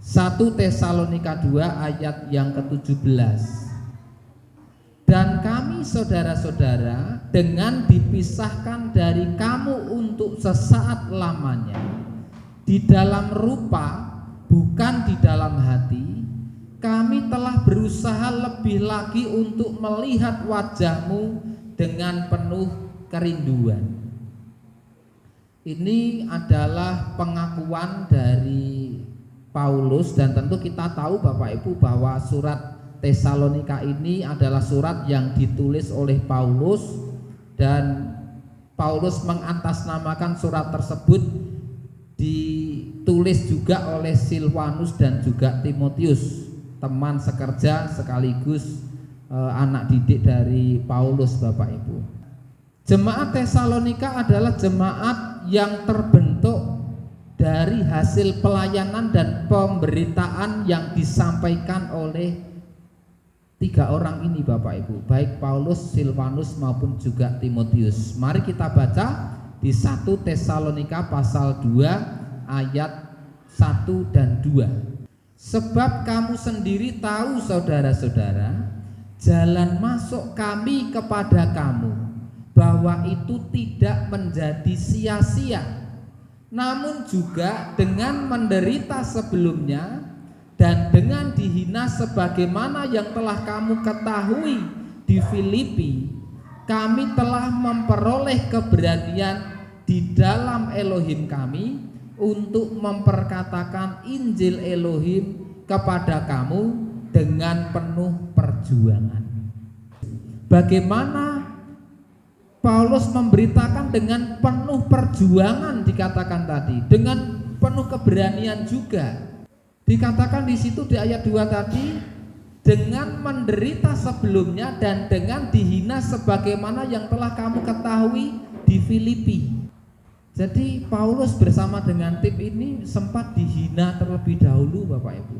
1 Tesalonika 2 ayat yang ke-17. Dan kami saudara-saudara, dengan dipisahkan dari kamu untuk sesaat lamanya, di dalam rupa bukan di dalam hati, kami telah berusaha lebih lagi untuk melihat wajahmu dengan penuh kerinduan. Ini adalah pengakuan dari Paulus, dan tentu kita tahu Bapak Ibu bahwa surat Tesalonika ini adalah surat yang ditulis oleh Paulus, dan Paulus mengatasnamakan surat tersebut ditulis juga oleh Silvanus dan juga Timotius, teman sekerja sekaligus anak didik dari Paulus Bapak Ibu. Jemaat Tesalonika adalah jemaat yang terbentuk dari hasil pelayanan dan pemberitaan yang disampaikan oleh 3 orang ini Bapak Ibu, baik Paulus, Silvanus maupun juga Timotius. Mari kita baca di 1 Tesalonika pasal 2 ayat 1 dan 2. Sebab kamu sendiri tahu saudara-saudara, jalan masuk kami kepada kamu bahwa itu tidak menjadi sia-sia, namun juga dengan menderita sebelumnya dan dengan dihina sebagaimana yang telah kamu ketahui di Filipi, kami telah memperoleh keberanian di dalam Elohim kami untuk memperkatakan Injil Elohim kepada kamu dengan penuh perjuangan. Bagaimana Paulus memberitakan dengan penuh perjuangan, dikatakan tadi, dengan penuh keberanian juga. Dikatakan di situ di ayat 2 tadi, dengan menderita sebelumnya dan dengan dihina sebagaimana yang telah kamu ketahui di Filipi. Jadi Paulus bersama dengan tim ini sempat dihina terlebih dahulu Bapak Ibu.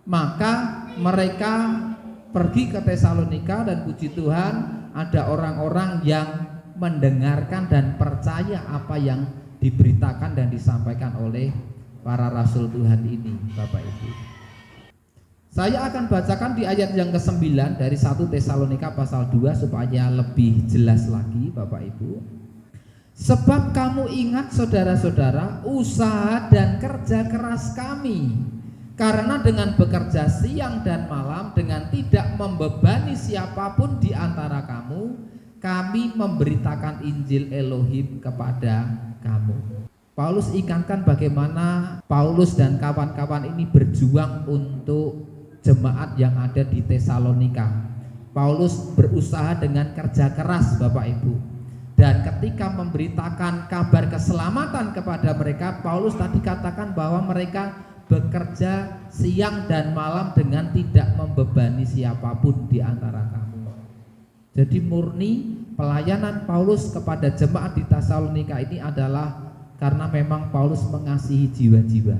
Maka mereka pergi ke Tesalonika, dan puji Tuhan ada orang-orang yang mendengarkan dan percaya apa yang diberitakan dan disampaikan oleh para rasul Tuhan ini Bapak Ibu. Saya akan bacakan di ayat yang ke-9 dari 1 Tesalonika pasal 2 supaya lebih jelas lagi Bapak Ibu. Sebab kamu ingat saudara-saudara usaha dan kerja keras kami, karena dengan bekerja siang dan malam dengan tidak membebani siapapun di antara kamu, kami memberitakan Injil Elohim kepada kamu. Paulus ingatkan bagaimana Paulus dan kawan-kawan ini berjuang untuk jemaat yang ada di Tesalonika. Paulus berusaha dengan kerja keras Bapak Ibu, dan ketika memberitakan kabar keselamatan kepada mereka, Paulus tadi katakan bahwa mereka bekerja siang dan malam dengan tidak membebani siapapun di antara kamu. Jadi murni pelayanan Paulus kepada jemaat di Tesalonika ini adalah karena memang Paulus mengasihi jiwa-jiwa.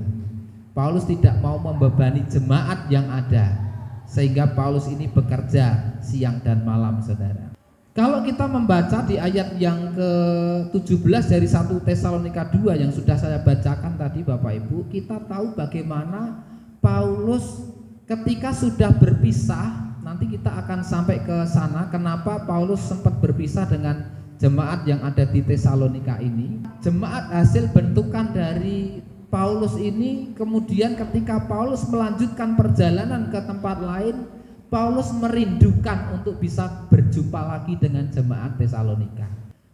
Paulus tidak mau membebani jemaat yang ada, sehingga Paulus ini bekerja siang dan malam saudara. Kalau kita membaca di ayat yang ke-17 dari 1 Tesalonika 2 yang sudah saya bacakan tadi Bapak Ibu, kita tahu bagaimana Paulus ketika sudah berpisah, nanti kita akan sampai ke sana, kenapa Paulus sempat berpisah dengan jemaat yang ada di Tesalonika ini. Jemaat hasil bentukan dari Paulus ini, kemudian ketika Paulus melanjutkan perjalanan ke tempat lain, Paulus merindukan untuk bisa berjumpa lagi dengan jemaat Tesalonika.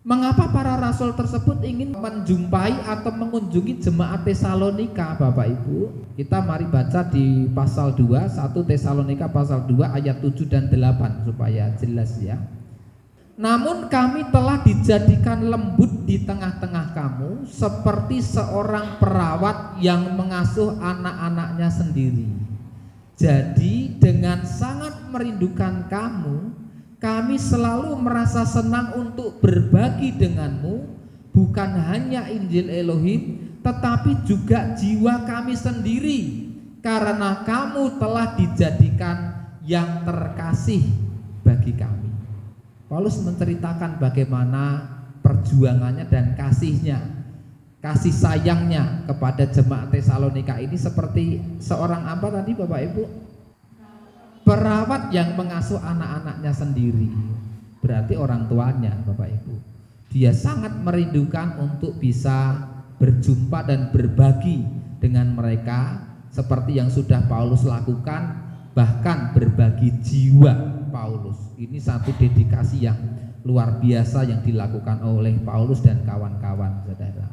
Mengapa para rasul tersebut ingin menjumpai atau mengunjungi jemaat Tesalonika Bapak Ibu? Kita mari baca di pasal 2, 1 Tesalonika pasal 2 ayat 7 dan 8 supaya jelas ya. Namun kami telah dijadikan lembut di tengah-tengah kamu, seperti seorang perawat yang mengasuh anak-anaknya sendiri. Jadi dengan sangat merindukan kamu, kami selalu merasa senang untuk berbagi denganmu, bukan hanya Injil Elohim, tetapi juga jiwa kami sendiri, karena kamu telah dijadikan yang terkasih bagi kami. Paulus menceritakan bagaimana perjuangannya dan kasihnya kasih sayangnya kepada jemaat Tesalonika ini seperti seorang apa tadi Bapak Ibu? Perawat yang mengasuh anak-anaknya sendiri. Berarti orang tuanya Bapak Ibu. Dia sangat merindukan untuk bisa berjumpa dan berbagi dengan mereka seperti yang sudah Paulus lakukan, bahkan berbagi jiwa Paulus. Ini satu dedikasi yang luar biasa yang dilakukan oleh Paulus dan kawan-kawan, saudara.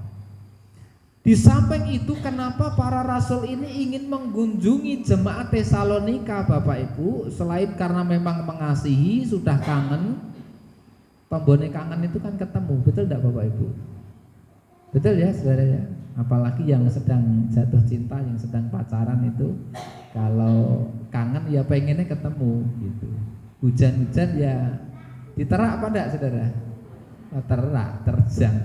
Di samping itu, kenapa para rasul ini ingin mengunjungi jemaat Tesalonika, Bapak Ibu? Selain karena memang mengasihi, sudah kangen. Pembone kangen itu kan ketemu, betul tidak Bapak Ibu? Betul ya saudara ya? Apalagi yang sedang jatuh cinta, yang sedang pacaran itu, kalau kangen ya pengennya ketemu gitu. Hujan-hujan ya diterak apa enggak saudara? Terak, terjang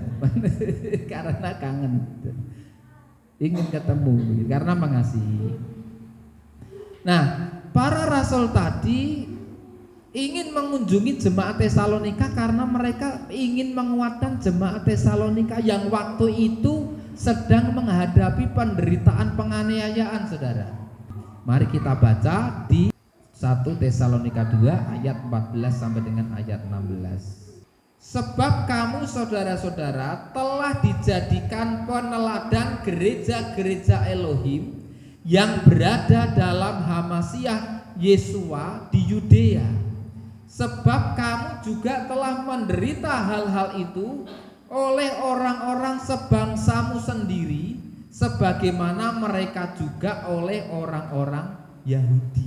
karena kangen, ingin ketemu karena mengasihi. Nah, para rasul tadi ingin mengunjungi jemaat Tesalonika karena mereka ingin menguatkan jemaat Tesalonika yang waktu itu sedang menghadapi penderitaan penganiayaan, saudara. Mari kita baca di 1 Tesalonika 2 ayat 14 sampai dengan ayat 16. Sebab kamu saudara-saudara telah dijadikan peneladan gereja-gereja Elohim yang berada dalam Hamasiah Yesua di Yudea. Sebab kamu juga telah menderita hal-hal itu oleh orang-orang sebangsamu sendiri, sebagaimana mereka juga oleh orang-orang Yahudi.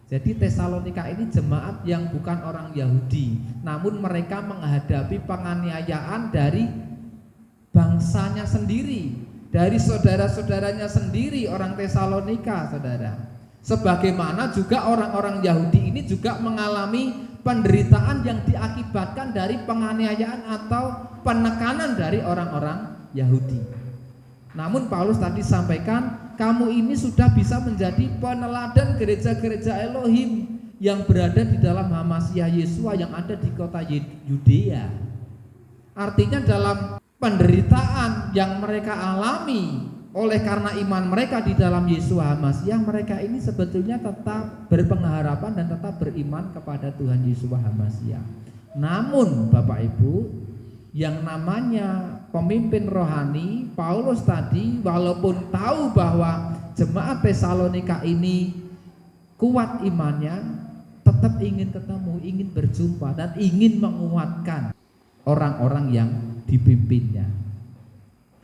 Jadi Tesalonika ini jemaat yang bukan orang Yahudi, namun mereka menghadapi penganiayaan dari bangsanya sendiri, dari saudara-saudaranya sendiri, orang Tesalonika, saudara. Sebagaimana juga orang-orang Yahudi ini juga mengalami penderitaan yang diakibatkan dari penganiayaan atau penekanan dari orang-orang Yahudi. Namun Paulus tadi sampaikan, kamu ini sudah bisa menjadi peneladan gereja-gereja Elohim yang berada di dalam Hamasiah Yesua yang ada di kota Yudea. Artinya dalam penderitaan yang mereka alami oleh karena iman mereka di dalam Yesua Hamasiah, mereka ini sebetulnya tetap berpengharapan dan tetap beriman kepada Tuhan Yesua Hamasiah. Namun Bapak Ibu, yang namanya pemimpin rohani, Paulus tadi walaupun tahu bahwa jemaat Tesalonika ini kuat imannya, tetap ingin ketemu, ingin berjumpa dan ingin menguatkan orang-orang yang dipimpinnya.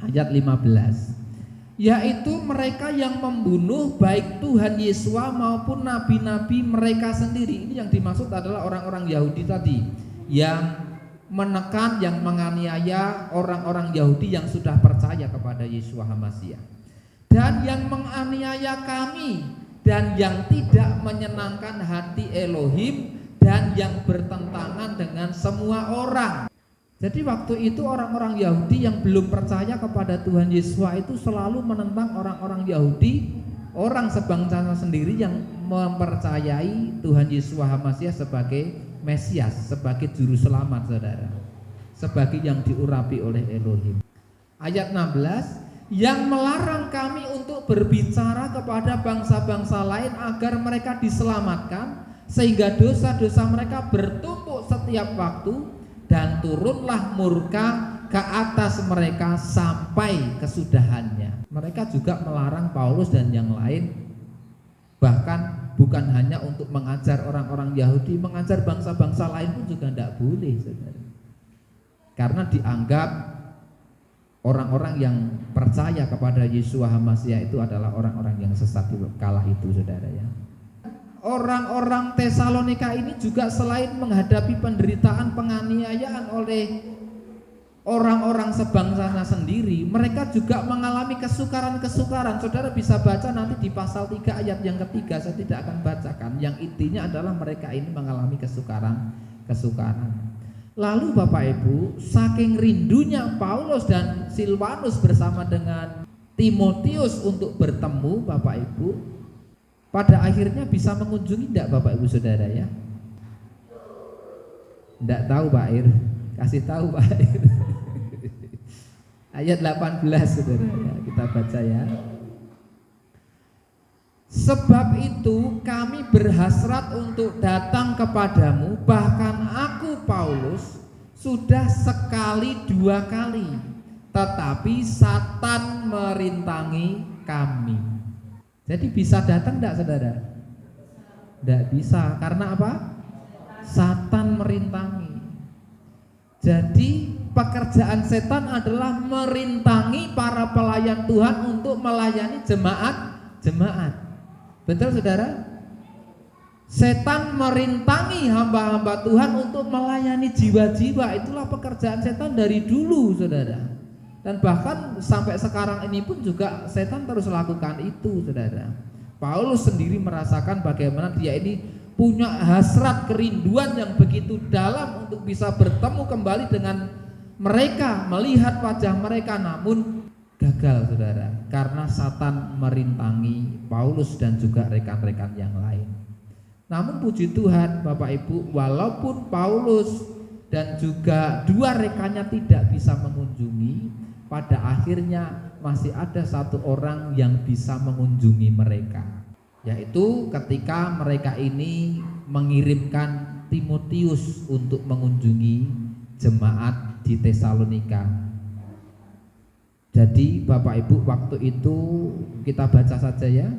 Ayat 15, yaitu mereka yang membunuh baik Tuhan Yesua maupun nabi-nabi mereka sendiri. Ini yang dimaksud adalah orang-orang Yahudi tadi yang menekan, yang menganiaya orang-orang Yahudi yang sudah percaya kepada Yesua Hamasiah, dan yang menganiaya kami, dan yang tidak menyenangkan hati Elohim, dan yang bertentangan dengan semua orang. Jadi waktu itu orang-orang Yahudi yang belum percaya kepada Tuhan Yesua itu selalu menentang orang-orang Yahudi, orang sebangsanya sendiri yang mempercayai Tuhan Yesua Hamasiah sebagai Mesias, sebagai juru selamat, saudara, sebagai yang diurapi oleh Elohim. Ayat 16, yang melarang kami untuk berbicara kepada bangsa-bangsa lain agar mereka diselamatkan, sehingga dosa-dosa mereka bertumpuk setiap waktu, dan turunlah murka ke atas mereka sampai kesudahannya. Mereka juga melarang Paulus dan yang lain, bahkan bukan hanya untuk mengajar orang-orang Yahudi, mengajar bangsa-bangsa lain pun juga tidak boleh, saudara. Karena dianggap orang-orang yang percaya kepada Yesua Hamasiah itu adalah orang-orang yang sesat di kala itu, saudara ya. Orang-orang Tesalonika ini juga selain menghadapi penderitaan penganiayaan oleh orang-orang sebangsanya sendiri, mereka juga mengalami kesukaran-kesukaran. Saudara bisa baca nanti di pasal 3 ayat yang ketiga, saya tidak akan bacakan. Yang intinya adalah mereka ini mengalami kesukaran. Lalu Bapak Ibu, saking rindunya Paulus dan Silvanus bersama dengan Timotius untuk bertemu, Bapak Ibu, pada akhirnya bisa mengunjungi tidak Bapak Ibu Saudara ya? Tidak tahu Pak Ir, kasih tahu Pak Ir. ayat 18 saudara ya, kita baca ya. Sebab itu kami berhasrat untuk datang kepadamu, bahkan aku Paulus sudah sekali 2 kali, tetapi Satan merintangi kami. Jadi bisa datang enggak saudara? Enggak bisa, karena apa? Satan merintangi. Jadi pekerjaan setan adalah merintangi para pelayan Tuhan untuk melayani jemaat. Betul saudara? Setan merintangi hamba-hamba Tuhan untuk melayani jiwa-jiwa. Itulah pekerjaan setan dari dulu saudara. Dan bahkan sampai sekarang ini pun juga setan terus lakukan itu saudara. Paulus sendiri merasakan bagaimana dia ini punya hasrat kerinduan yang begitu dalam untuk bisa bertemu kembali dengan mereka, melihat wajah mereka, namun gagal saudara, karena Satan merintangi Paulus dan juga rekan-rekan yang lain. Namun puji Tuhan Bapak Ibu, walaupun Paulus dan juga 2 rekannya tidak bisa mengunjungi, pada akhirnya masih ada 1 orang yang bisa mengunjungi mereka, yaitu ketika mereka ini mengirimkan Timotius untuk mengunjungi jemaat di Tesalonika. Jadi Bapak Ibu, waktu itu kita baca saja ya.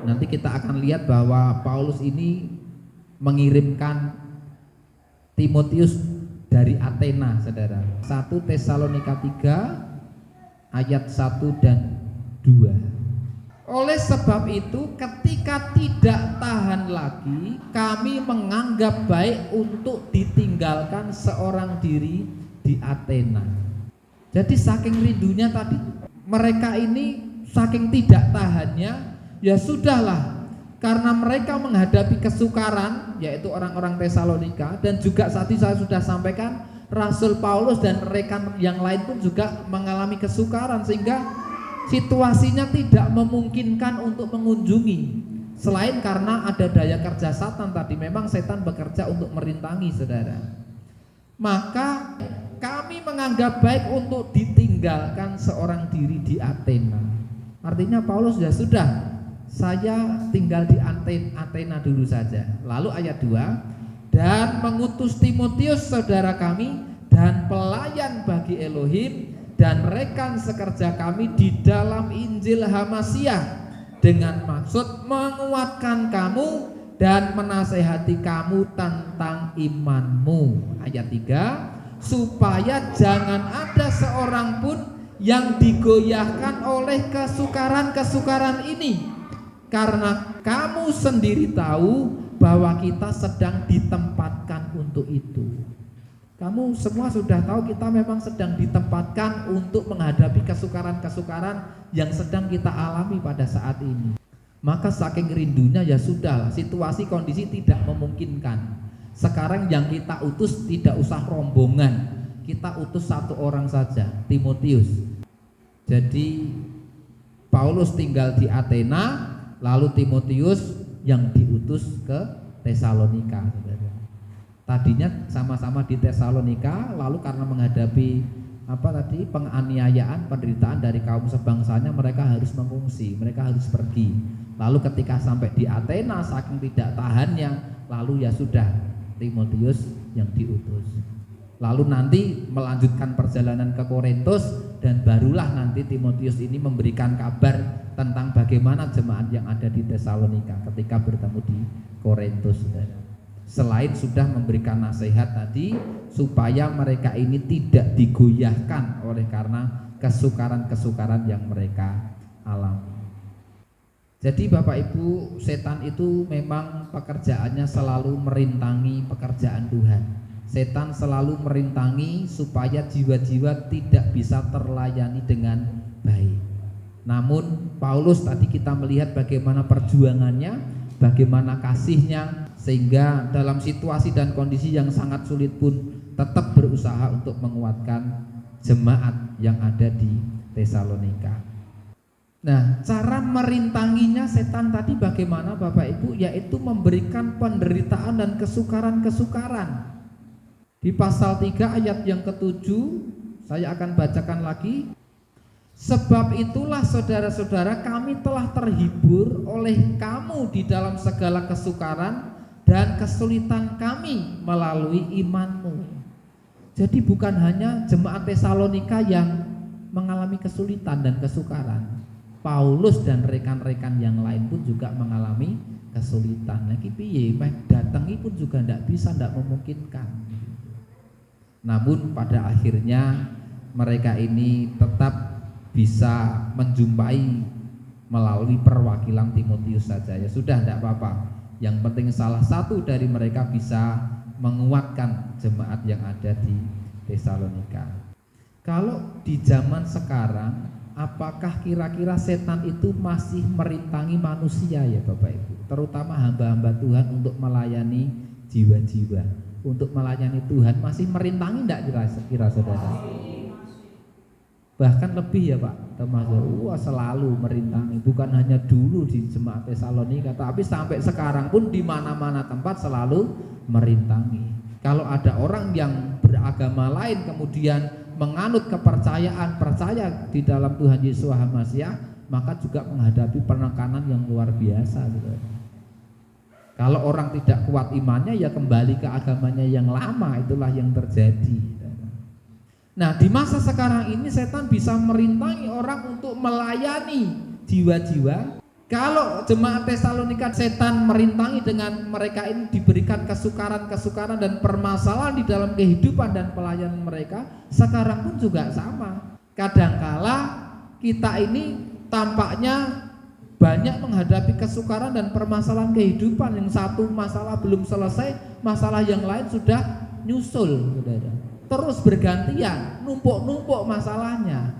Nanti kita akan lihat bahwa Paulus ini mengirimkan Timotius dari Athena saudara. 1 Tesalonika 3 ayat 1 dan 2. Oleh sebab itu ketika tidak tahan lagi, kami menganggap baik untuk ditinggalkan seorang diri di Athena. Jadi saking rindunya tadi mereka ini, saking tidak tahannya, ya sudahlah, karena mereka menghadapi kesukaran, yaitu orang-orang Tesalonika, dan juga saat ini saya sudah sampaikan Rasul Paulus dan rekan yang lain pun juga mengalami kesukaran, sehingga situasinya tidak memungkinkan untuk mengunjungi. Selain karena ada daya kerja Satan tadi, memang setan bekerja untuk merintangi saudara. Maka kami menganggap baik untuk ditinggalkan seorang diri di Athena. Artinya Paulus ya sudah, saya tinggal di Athena dulu saja. Lalu ayat 2, dan mengutus Timotius saudara kami dan pelayan bagi Elohim dan rekan sekerja kami di dalam Injil Hamasyah, dengan maksud menguatkan kamu dan menasehati kamu tentang imanmu. Ayat 3, supaya jangan ada seorang pun yang digoyahkan oleh kesukaran-kesukaran ini, karena kamu sendiri tahu bahwa kita sedang ditempatkan untuk itu. Kamu semua sudah tahu kita memang sedang ditempatkan untuk menghadapi kesukaran-kesukaran yang sedang kita alami pada saat ini. Maka saking rindunya ya sudah, situasi kondisi tidak memungkinkan. Sekarang yang kita utus tidak usah rombongan, kita utus 1 orang saja, Timotius. Jadi Paulus tinggal di Athena, lalu Timotius yang diutus ke Tesalonika. Tadinya sama-sama di Tesalonika, lalu karena menghadapi penganiayaan, penderitaan dari kaum sebangsanya, mereka harus mengungsi, mereka harus pergi. Lalu ketika sampai di Athena, saking tidak tahannya, lalu ya sudah, Timotius yang diutus. Lalu nanti melanjutkan perjalanan ke Korintus, dan barulah nanti Timotius ini memberikan kabar tentang bagaimana jemaat yang ada di Tesalonika ketika bertemu di Korintus. Selain sudah memberikan nasihat tadi supaya mereka ini tidak digoyahkan oleh karena kesukaran-kesukaran yang mereka alami. Jadi Bapak Ibu, setan itu memang pekerjaannya selalu merintangi pekerjaan Tuhan. Setan selalu merintangi supaya jiwa-jiwa tidak bisa terlayani dengan baik. Namun Paulus tadi kita melihat bagaimana perjuangannya, bagaimana kasihnya, sehingga dalam situasi dan kondisi yang sangat sulit pun tetap berusaha untuk menguatkan jemaat yang ada di Tesalonika. Nah, cara merintanginya setan tadi bagaimana Bapak Ibu? Yaitu memberikan penderitaan dan kesukaran-kesukaran. Di pasal 3 ayat yang ke-7 Saya akan bacakan lagi. Sebab itulah saudara-saudara, kami telah terhibur oleh kamu di dalam segala kesukaran dan kesulitan kami melalui imanmu. Jadi bukan hanya jemaat Tesalonika yang mengalami kesulitan dan kesukaran, Paulus dan rekan-rekan yang lain pun juga mengalami kesulitan. Lagi piye datangi pun juga tidak bisa, tidak memungkinkan. Namun pada akhirnya mereka ini tetap bisa menjumpai melalui perwakilan Timotius saja. Ya sudah, tidak apa-apa. Yang penting salah satu dari mereka bisa menguatkan jemaat yang ada di Tesalonika. Kalau di zaman sekarang, apakah kira-kira setan itu masih merintangi manusia ya Bapak Ibu, terutama hamba-hamba Tuhan untuk melayani jiwa-jiwa, untuk melayani Tuhan, masih merintangi tidak kira-kira saudara? Bahkan lebih ya Pak, termasuk selalu merintangi, bukan hanya dulu di jemaat Tesalonika, tapi sampai sekarang pun di mana-mana tempat selalu merintangi. Kalau ada orang yang beragama lain kemudian menganut kepercayaan, percaya di dalam Tuhan Yesus Hamasiah, maka juga menghadapi penekanan yang luar biasa. Kalau orang tidak kuat imannya, ya kembali ke agamanya yang lama, itulah yang terjadi. Nah, di masa sekarang ini setan bisa merintangi orang untuk melayani jiwa-jiwa. Kalau jemaat Tesalonika setan merintangi dengan mereka ini diberikan kesukaran-kesukaran dan permasalahan di dalam kehidupan dan pelayanan mereka, sekarang pun juga sama. Kadangkala kita ini tampaknya banyak menghadapi kesukaran dan permasalahan kehidupan, yang satu masalah belum selesai, masalah yang lain sudah nyusul, saudara. Terus bergantian, numpuk-numpuk masalahnya.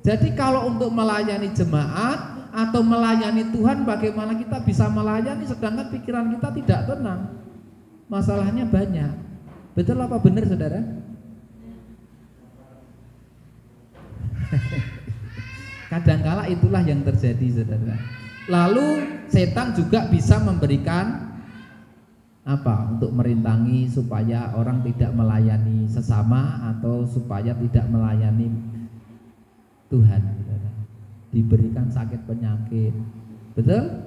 Jadi kalau untuk melayani jemaat atau melayani Tuhan, bagaimana kita bisa melayani sedangkan pikiran kita tidak tenang? Masalahnya banyak. Betul apa benar saudara? Kadangkala itulah yang terjadi saudara. Lalu setan juga bisa memberikan untuk merintangi supaya orang tidak melayani sesama atau supaya tidak melayani Tuhan. Diberikan sakit penyakit, betul?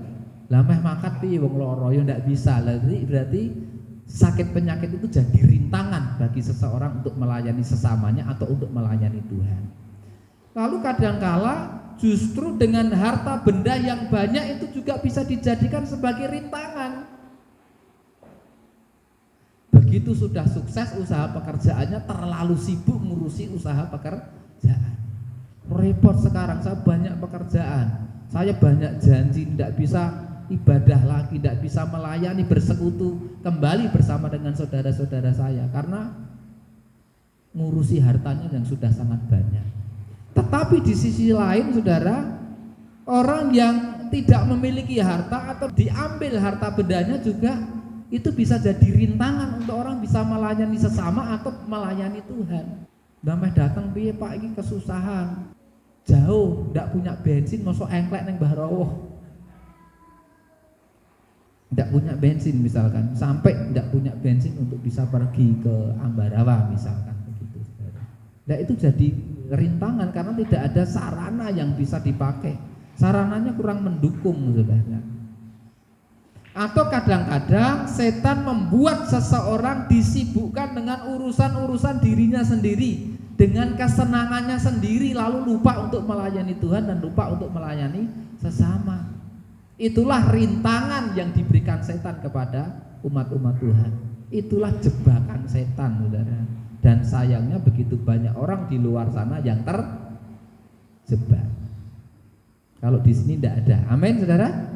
Lameh makat piye wong loro ya ndak bisa. Berarti sakit penyakit itu jadi rintangan bagi seseorang untuk melayani sesamanya atau untuk melayani Tuhan. Lalu kadangkala justru dengan harta benda yang banyak itu juga bisa dijadikan sebagai rintangan. Begitu sudah sukses usaha pekerjaannya, terlalu sibuk ngurusi usaha pekerjaan. Repot sekarang, saya banyak pekerjaan, saya banyak janji, tidak bisa ibadah lagi, tidak bisa melayani, bersekutu kembali bersama dengan saudara-saudara saya karena ngurusi hartanya yang sudah sangat banyak. Tetapi di sisi lain saudara, orang yang tidak memiliki harta atau diambil harta bendanya juga itu bisa jadi rintangan untuk orang bisa melayani sesama atau melayani Tuhan. Damai datang piye Pak iki kesusahan. Jauh, ndak punya bensin, mosok engklek ning Mbah Rowoh. Ndak punya bensin misalkan, sampai ndak punya bensin untuk bisa pergi ke Ambarawa misalkan begitu. Nah, itu jadi rintangan karena tidak ada sarana yang bisa dipakai. Sarananya kurang mendukung saudara. Atau kadang-kadang setan membuat seseorang disibukkan dengan urusan-urusan dirinya sendiri, dengan kesenangannya sendiri, lalu lupa untuk melayani Tuhan dan lupa untuk melayani sesama. Itulah rintangan yang diberikan setan kepada umat-umat Tuhan. Itulah jebakan setan saudara. Dan sayangnya begitu banyak orang di luar sana yang terjebak. Kalau di sini tidak ada. Amin saudara.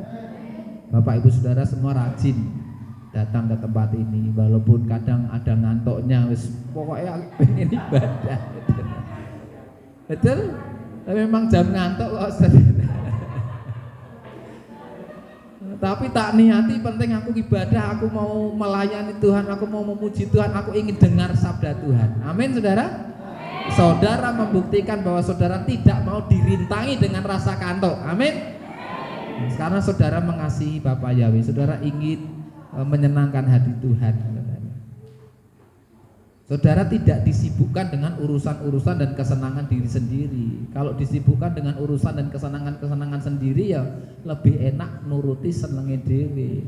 Bapak ibu saudara semua rajin datang ke tempat ini, walaupun kadang ada ngantuknya, wis pokoknya pengen ibadah. Betul? Tapi memang jam ngantuk kok saudara. Tapi tak niati, penting aku ibadah, aku mau melayani Tuhan, aku mau memuji Tuhan, aku ingin dengar sabda Tuhan. Amin saudara. Saudara membuktikan bahwa saudara tidak mau dirintangi dengan rasa kantuk. Amin. Sekarang saudara mengasihi Bapak Yahweh, saudara ingin menyenangkan hati Tuhan. Saudara tidak disibukkan dengan urusan-urusan dan kesenangan diri sendiri. Kalau disibukkan dengan urusan dan kesenangan-kesenangan sendiri ya lebih enak nuruti senenge dhewe.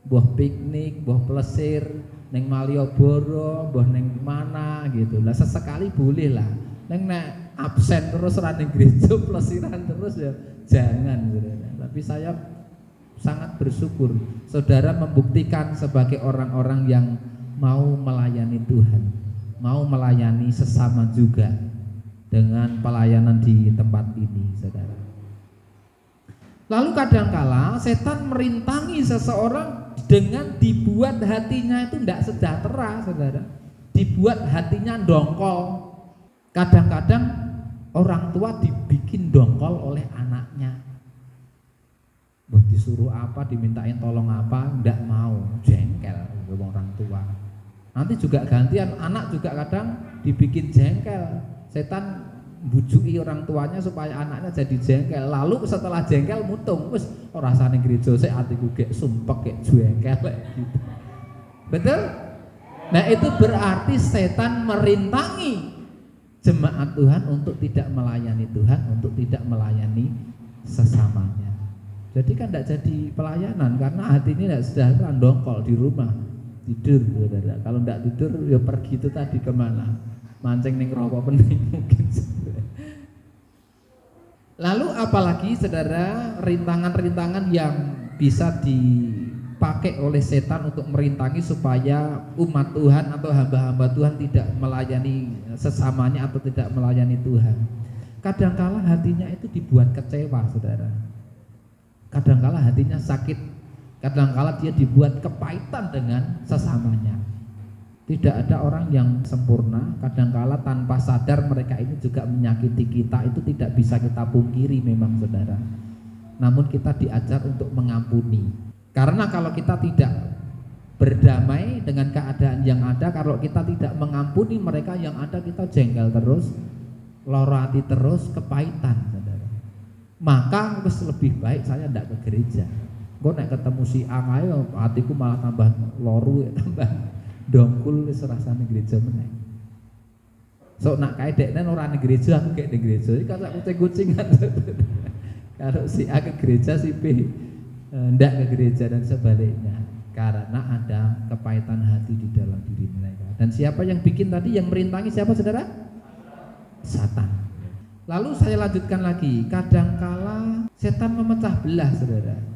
Mbah piknik, mbah plesir neng Malioboro, mbah neng mana gitu. Lah sesekali boleh lah. Neng nek absen terus ora ning gereja plesiran terus ya jangan saudara. Tapi saya sangat bersyukur saudara membuktikan sebagai orang-orang yang mau melayani Tuhan, mau melayani sesama juga dengan pelayanan di tempat ini, saudara. Lalu kadangkala setan merintangi seseorang dengan dibuat hatinya itu tidak sejahtera, saudara. Dibuat hatinya dongkol. Kadang-kadang orang tua dibikin dongkol oleh anaknya. Disuruh apa, dimintain tolong apa, tidak mau, jengkel orang tua. Nanti juga gantian, anak juga kadang dibikin jengkel. Setan bujuki orang tuanya supaya anaknya jadi jengkel. Lalu setelah jengkel mutung, wis ora sane gereja sik atiku gek sumpek gek jengkel gitu. Betul? Nah, itu berarti setan merintangi jemaat Tuhan untuk tidak melayani Tuhan, untuk tidak melayani sesamanya. Jadi kan tidak jadi pelayanan karena hati ini tidak sejahtera, dongkol di rumah. Tidur, saudara. Kalau tidak tidur ya pergi itu tadi kemana? Mancing ning rokok penting mungkin. Lalu apalagi saudara rintangan-rintangan yang bisa dipakai oleh setan untuk merintangi supaya umat Tuhan atau hamba-hamba Tuhan tidak melayani sesamanya atau tidak melayani Tuhan. Kadangkala hatinya itu dibuat kecewa, saudara. Kadangkala hatinya sakit. Kadangkala dia dibuat kepahitan dengan sesamanya. Tidak ada orang yang sempurna. Kadangkala tanpa sadar mereka ini juga menyakiti kita. Itu tidak bisa kita pungkiri memang, saudara. Namun kita diajar untuk mengampuni. Karena kalau kita tidak berdamai dengan keadaan yang ada, kalau kita tidak mengampuni mereka yang ada, kita jengkel terus, lara hati terus, kepahitan, saudara. Maka lebih baik saya tidak ke gereja. Gue nek ketemu si A ayo hatiku malah tambah loru, tambah dongkul wis rasane gereja meneh. So nak kae dekne ora ning gereja aku kayak ning gereja. Iki kata kucing-kucingan. Kalau si A ke gereja si B ndak ke gereja dan sebaliknya. Karena ada kepahitan hati di dalam diri mereka. Dan siapa yang bikin tadi, yang merintangi siapa, saudara? Satan. Lalu saya lanjutkan lagi. Kadangkala setan memecah belah, saudara.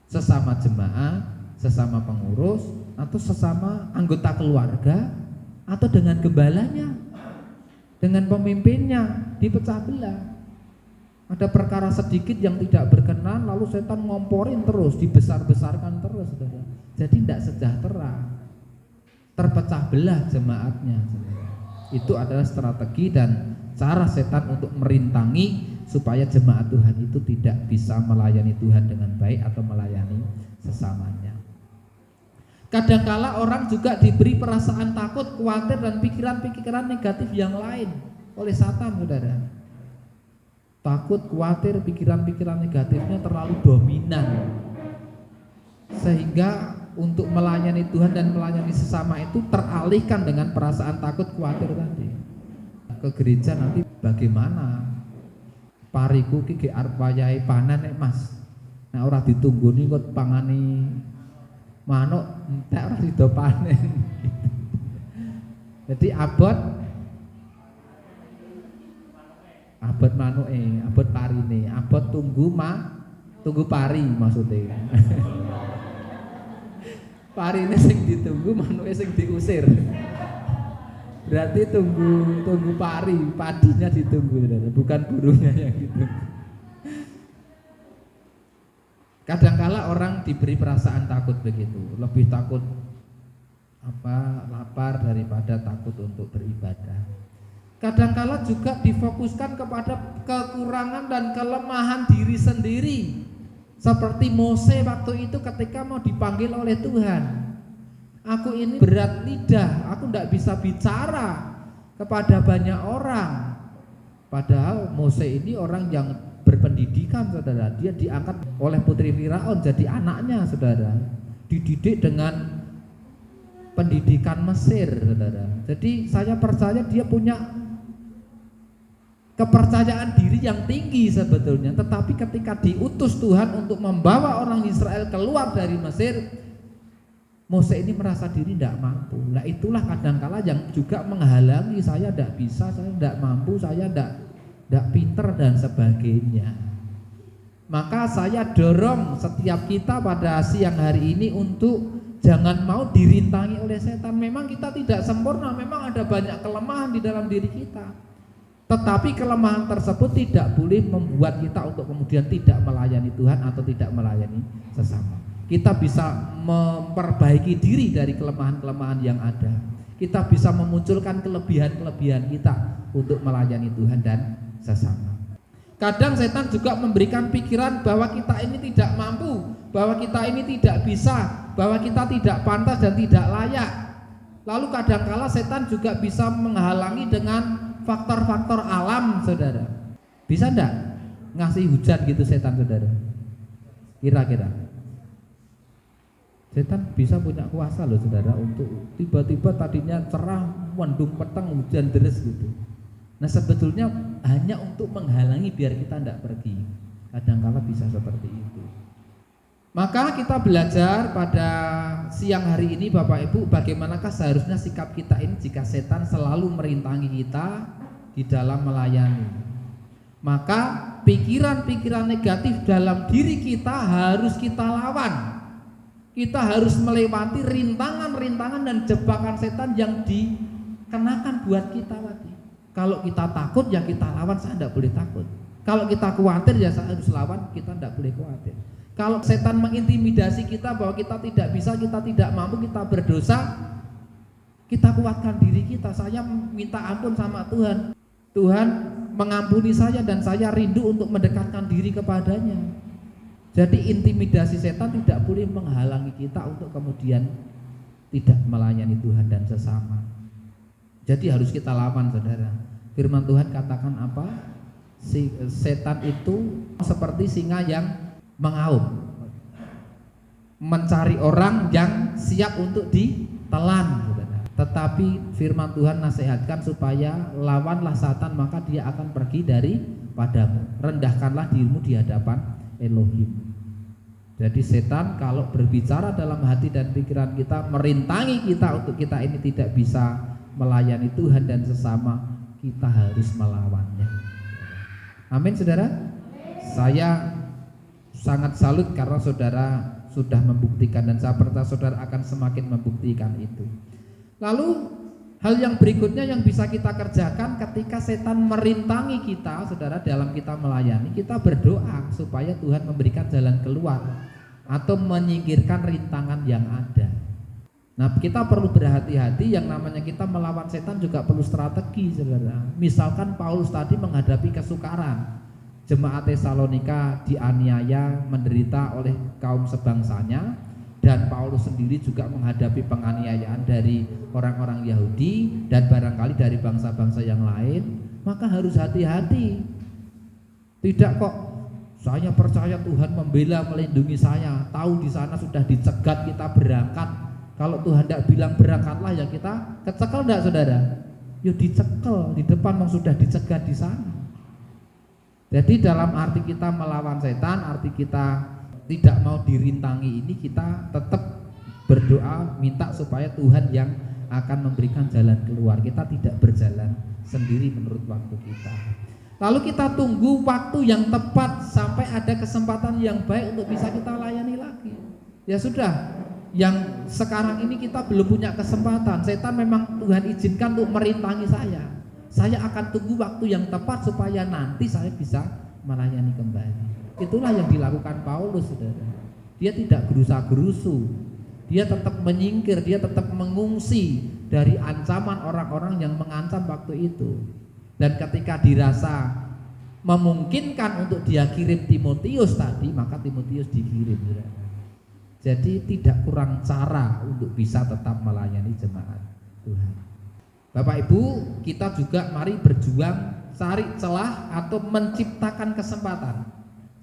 Sesama jemaat, sesama pengurus, atau sesama anggota keluarga, atau dengan gembalanya, dengan pemimpinnya, dipecah belah. Ada perkara sedikit yang tidak berkenan, lalu setan ngomporin terus, dibesar-besarkan terus, saudara. Jadi tidak sejahtera, terpecah belah jemaatnya, saudara. Itu adalah strategi dan cara setan untuk merintangi supaya jemaat Tuhan itu tidak bisa melayani Tuhan dengan baik atau melayani sesamanya. Kadangkala orang juga diberi perasaan takut, khawatir dan pikiran-pikiran negatif yang lain oleh Satan, saudara. Takut, khawatir, pikiran-pikiran negatifnya terlalu dominan, sehingga untuk melayani Tuhan dan melayani sesama itu teralihkan dengan perasaan takut, khawatir tadi. Ke gereja nanti bagaimana? Pariku ki arep wayahe panen nek Mas. Nek ora ditunggoni kok pangani manuk entek ora dido panen. Jadi abot manuke, abot parine, abot tunggu pari maksudnya. Parine sing ditunggu, manuke sing diusir. Berarti tunggu pari, padinya ditunggu, bukan burungnya yang ditunggu. Kadangkala orang diberi perasaan takut begitu, lebih takut lapar daripada takut untuk beribadah. Kadangkala juga difokuskan kepada kekurangan dan kelemahan diri sendiri, seperti Mose waktu itu ketika mau dipanggil oleh Tuhan. Aku ini berat lidah, aku tidak bisa bicara kepada banyak orang. Padahal Mose ini orang yang berpendidikan, saudara. Dia diangkat oleh putri Firaun jadi anaknya, saudara. Dididik dengan pendidikan Mesir, saudara. Jadi saya percaya dia punya kepercayaan diri yang tinggi sebetulnya. Tetapi ketika diutus Tuhan untuk membawa orang Israel keluar dari Mesir, Mose ini merasa diri tidak mampu. Nah itulah kadangkala yang juga menghalangi saya tidak bisa, saya tidak mampu, saya tidak pinter dan sebagainya. Maka saya dorong setiap kita pada siang hari ini untuk jangan mau dirintangi oleh setan. Memang kita tidak sempurna, memang ada banyak kelemahan di dalam diri kita. Tetapi kelemahan tersebut tidak boleh membuat kita untuk kemudian tidak melayani Tuhan atau tidak melayani sesama. Kita bisa memperbaiki diri dari kelemahan-kelemahan yang ada. Kita bisa memunculkan kelebihan-kelebihan kita untuk melayani Tuhan dan sesama. Kadang setan juga memberikan pikiran bahwa kita ini tidak mampu, bahwa kita ini tidak bisa, bahwa kita tidak pantas dan tidak layak. Lalu kadangkala setan juga bisa menghalangi dengan faktor-faktor alam, saudara. Bisa enggak ngasih hujan gitu setan, saudara? Kira-kira setan bisa punya kuasa loh, saudara, untuk tiba-tiba tadinya cerah, mendung petang, hujan deras gitu. Nah sebetulnya hanya untuk menghalangi biar kita tidak pergi. Kadang-kala bisa seperti itu. Maka kita belajar pada siang hari ini Bapak Ibu, bagaimanakah seharusnya sikap kita ini jika setan selalu merintangi kita di dalam melayani. Maka pikiran-pikiran negatif dalam diri kita harus kita lawan. Kita harus melewati rintangan-rintangan dan jebakan setan yang dikenakan buat kita tadi. Kalau kita takut ya kita lawan, saya tidak boleh takut. Kalau kita khawatir ya saya harus lawan, kita tidak boleh khawatir. Kalau setan mengintimidasi kita bahwa kita tidak bisa, kita tidak mampu, kita berdosa, kita kuatkan diri kita. Saya minta ampun sama Tuhan. Tuhan mengampuni saya dan saya rindu untuk mendekatkan diri kepadanya. Jadi intimidasi setan tidak boleh menghalangi kita untuk kemudian tidak melayani Tuhan dan sesama. Jadi harus kita lawan, saudara. Firman Tuhan katakan apa? Setan itu seperti singa yang mengaum, mencari orang yang siap untuk ditelan, saudara. Tetapi firman Tuhan nasihatkan supaya lawanlah Satan, maka dia akan pergi daripadamu. Rendahkanlah dirimu di hadapan Elohim. Jadi setan kalau berbicara dalam hati dan pikiran kita, merintangi kita untuk kita ini tidak bisa melayani Tuhan dan sesama, kita harus melawannya. Amin, saudara. Saya sangat salut karena saudara sudah membuktikan, dan saya percaya saudara akan semakin membuktikan itu. Lalu hal yang berikutnya yang bisa kita kerjakan ketika setan merintangi kita, saudara, dalam kita melayani, kita berdoa supaya Tuhan memberikan jalan keluar atau menyingkirkan rintangan yang ada. Nah, kita perlu berhati-hati, yang namanya kita melawan setan juga perlu strategi, saudara. Misalkan Paulus tadi menghadapi kesukaran, jemaat Tesalonika dianiaya, menderita oleh kaum sebangsanya, dan Paulus sendiri juga menghadapi penganiayaan dari orang-orang Yahudi dan barangkali dari bangsa-bangsa yang lain. Maka harus hati-hati. Tidak kok saya percaya Tuhan membela, melindungi saya, tahu di sana sudah dicegat kita berangkat. Kalau Tuhan tidak bilang berangkatlah ya kita kecekel enggak, saudara? Ya dicekel, di depan memang sudah dicegat di sana. Jadi dalam arti kita melawan setan, arti kita tidak mau dirintangi ini, kita tetap berdoa minta supaya Tuhan yang akan memberikan jalan keluar. Kita tidak berjalan sendiri menurut waktu kita. Lalu kita tunggu waktu yang tepat sampai ada kesempatan yang baik untuk bisa kita layani lagi. Ya sudah, yang sekarang ini kita belum punya kesempatan. Setan memang Tuhan izinkan untuk merintangi saya. Saya akan tunggu waktu yang tepat supaya nanti saya bisa melayani kembali. Itulah yang dilakukan Paulus, saudara. Dia tidak gerusa-gerusu, dia tetap menyingkir, dia tetap mengungsi dari ancaman orang-orang yang mengancam waktu itu. Dan ketika dirasa memungkinkan untuk dia kirim Timotius tadi, maka Timotius dikirim, saudara. Jadi tidak kurang cara untuk bisa tetap melayani jemaat Tuhan. Bapak Ibu, kita juga mari berjuang cari celah atau menciptakan kesempatan.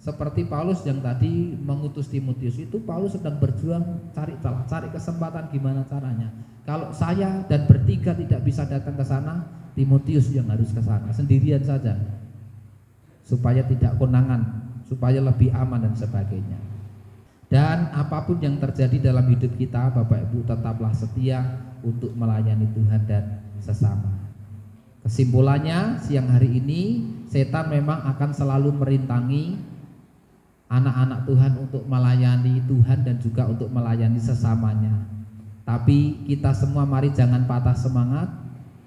Seperti Paulus yang tadi mengutus Timotius itu, Paulus sedang berjuang cari celah, cari kesempatan gimana caranya. Kalau saya dan bertiga tidak bisa datang ke sana, Timotius yang harus ke sana sendirian saja, supaya tidak konangan, supaya lebih aman dan sebagainya. Dan apapun yang terjadi dalam hidup kita, Bapak Ibu, tetaplah setia untuk melayani Tuhan dan sesama. Kesimpulannya, siang hari ini setan memang akan selalu merintangi anak-anak Tuhan untuk melayani Tuhan dan juga untuk melayani sesamanya. Tapi kita semua mari jangan patah semangat,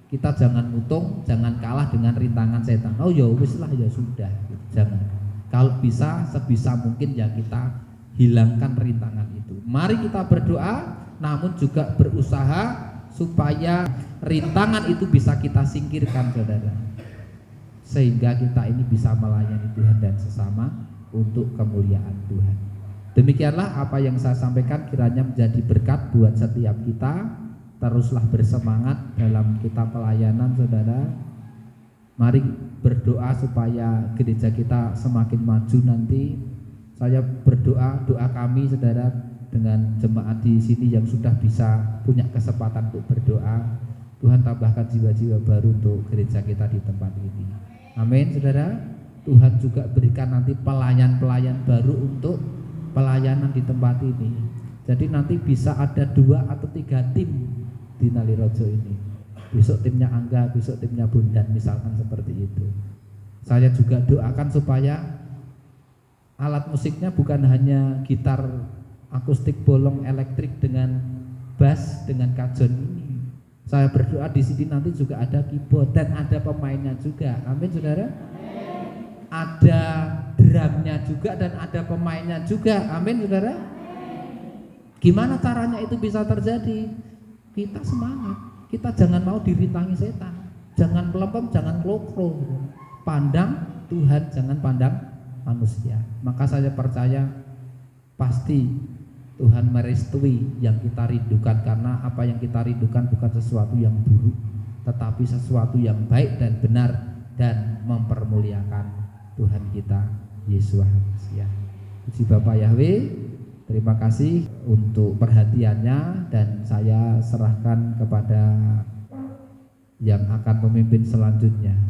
kita jangan mutung, jangan kalah dengan rintangan setan. Oh ya wis lah, ya sudah, jangan. Kalau bisa sebisa mungkin ya kita hilangkan rintangan itu. Mari kita berdoa, namun juga berusaha supaya rintangan itu bisa kita singkirkan, saudara, sehingga kita ini bisa melayani Tuhan dan sesama untuk kemuliaan Tuhan. Demikianlah apa yang saya sampaikan, kiranya menjadi berkat buat setiap kita. Teruslah bersemangat dalam kita pelayanan, saudara. Mari berdoa supaya gereja kita semakin maju nanti. Saya berdoa, doa kami, saudara, dengan jemaat di sini yang sudah bisa punya kesempatan untuk berdoa, Tuhan tambahkan jiwa-jiwa baru untuk gereja kita di tempat ini. Amin, saudara. Tuhan juga berikan nanti pelayan-pelayan baru untuk pelayanan di tempat ini. Jadi nanti bisa ada 2 atau 3 tim di Nalirojo ini. Besok timnya Angga, besok timnya Bundan, misalkan seperti itu. Saya juga doakan supaya alat musiknya bukan hanya gitar akustik bolong elektrik dengan bass dengan kajon ini. Saya berdoa di sini nanti juga ada keyboard dan ada pemainnya juga. Amin, saudara. Ada drumnya juga dan ada pemainnya juga. Amin, saudara. Gimana caranya itu bisa terjadi? Kita semangat, kita jangan mau dirintangi setan, jangan pelempem, jangan klokro, pandang Tuhan, jangan pandang manusia. Maka saya percaya pasti Tuhan merestui yang kita rindukan, karena apa yang kita rindukan bukan sesuatu yang buruk, tetapi sesuatu yang baik dan benar dan mempermuliakan Tuhan kita Yesus. Ya. Puji Bapa Yahweh, terima kasih untuk perhatiannya, dan saya serahkan kepada yang akan memimpin selanjutnya.